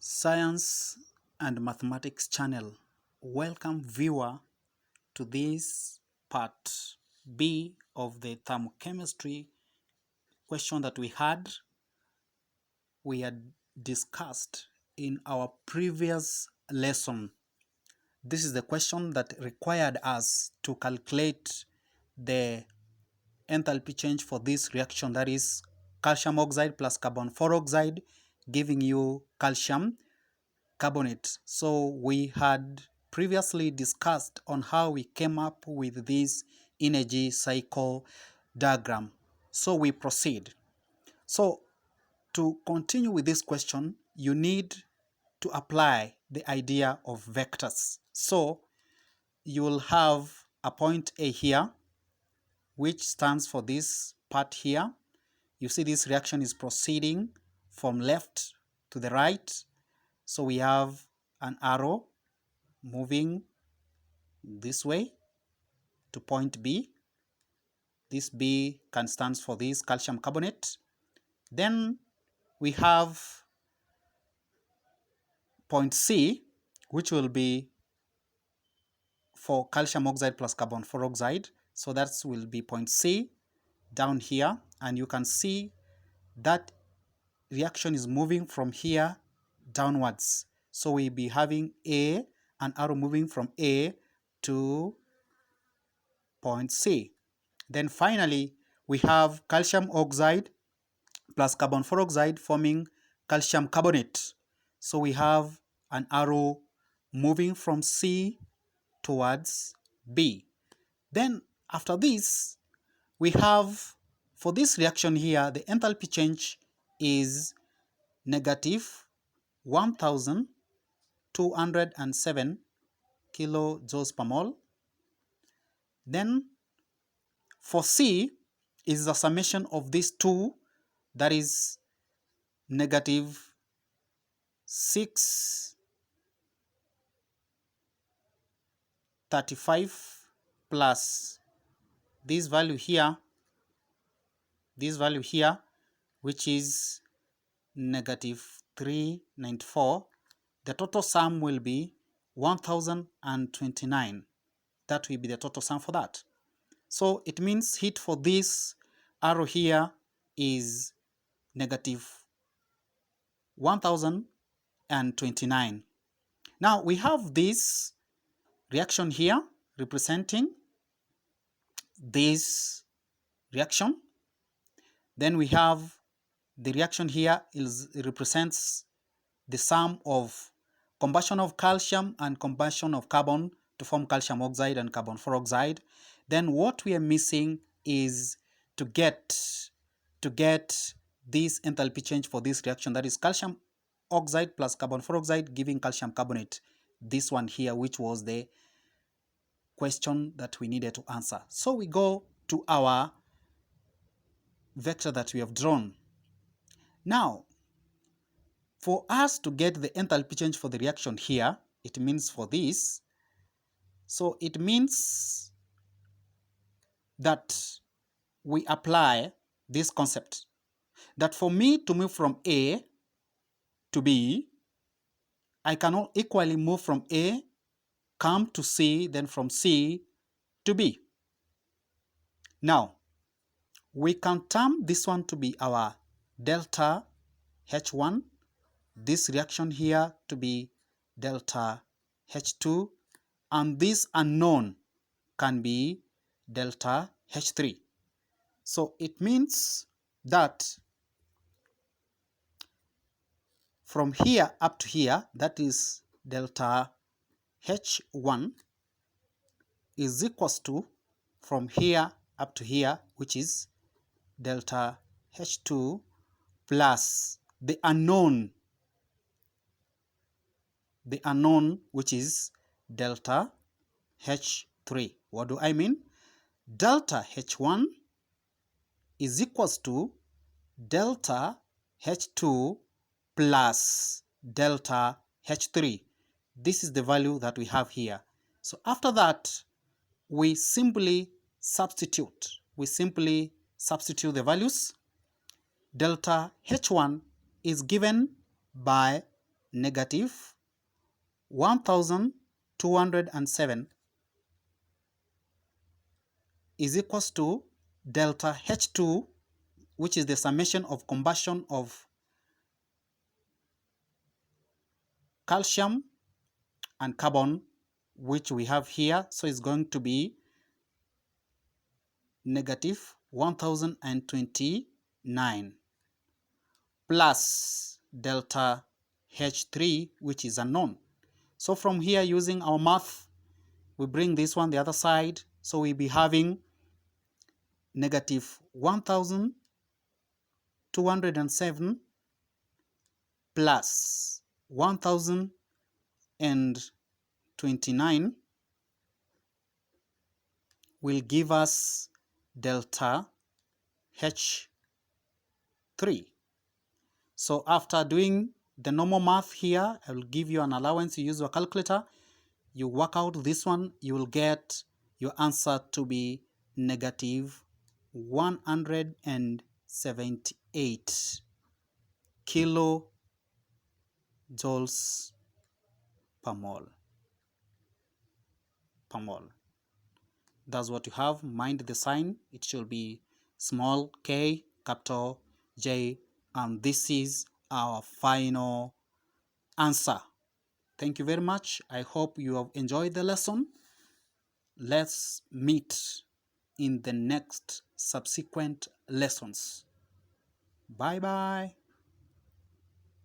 Science and Mathematics channel. Welcome viewer to this part B of the thermochemistry question that we had discussed in our previous lesson. This is the question that required us to calculate the enthalpy change for this reaction, that is calcium oxide plus carbon 4 oxide, giving you calcium carbonate. So we had previously discussed on how we came up with this energy cycle diagram. So we proceed. So to continue with this question, you need to apply the idea of vectors. So you will have a point A here, which stands for this part here. You see this reaction is proceeding from left to the right. So we have an arrow moving this way to point B. This B can stand for this calcium carbonate. Then we have point C, which will be for calcium oxide plus carbon 4 oxide. So that will be point C down here. And you can see that reaction is moving from here downwards. So we'll be having A, an arrow moving from A to point C. Then finally, we have calcium oxide plus carbon 4 oxide forming calcium carbonate. So we have an arrow moving from C towards B. Then after this, we have, for this reaction here, the enthalpy change is negative 1207 kilojoules per mole. Then for C is the summation of these two, that is negative 635 plus this value here, which is negative 394. The total sum will be 1029. That will be the total sum for that. So it means heat for this arrow here is negative 1029. Now we have this reaction here representing this reaction. Then we have the reaction here represents the sum of combustion of calcium and combustion of carbon to form calcium oxide and carbon 4 oxide. Then what we are missing is to get this enthalpy change for this reaction, that is calcium oxide plus carbon 4 oxide giving calcium carbonate. This one here, which was the question that we needed to answer. So we go to our vector that we have drawn. Now, for us to get the enthalpy change for the reaction here, it means for this, so it means that we apply this concept that for me to move from A to B, I cannot equally move from A, come to C, then from C to B. Now, we can term this one to be our delta H1, this reaction here to be delta H2, and this unknown can be delta H3. So it means that from here up to here, that is delta H1 is equals to from here up to here, which is delta H2 plus the unknown, which is delta H3. What do I mean? Delta H1 is equals to delta H2 plus delta H3. This is the value that we have here. So after that, we simply substitute the values. Delta H1 is given by negative 1207 is equals to delta H2, which is the summation of combustion of calcium and carbon, which we have here. So it's going to be negative 1029 plus delta H3, which is unknown. So from here, using our math, we bring this one the other side. So we'll be having negative 1207 plus 1029 will give us delta H3. So after doing the normal math here, I will give you an allowance. You use your calculator, you work out this one, you will get your answer to be negative 178 kilojoules per mole. That's what you have. Mind the sign. It should be small k, capital J, and this is our final answer. Thank you very much. I hope you have enjoyed the lesson. Let's meet in the next subsequent lessons. Bye bye.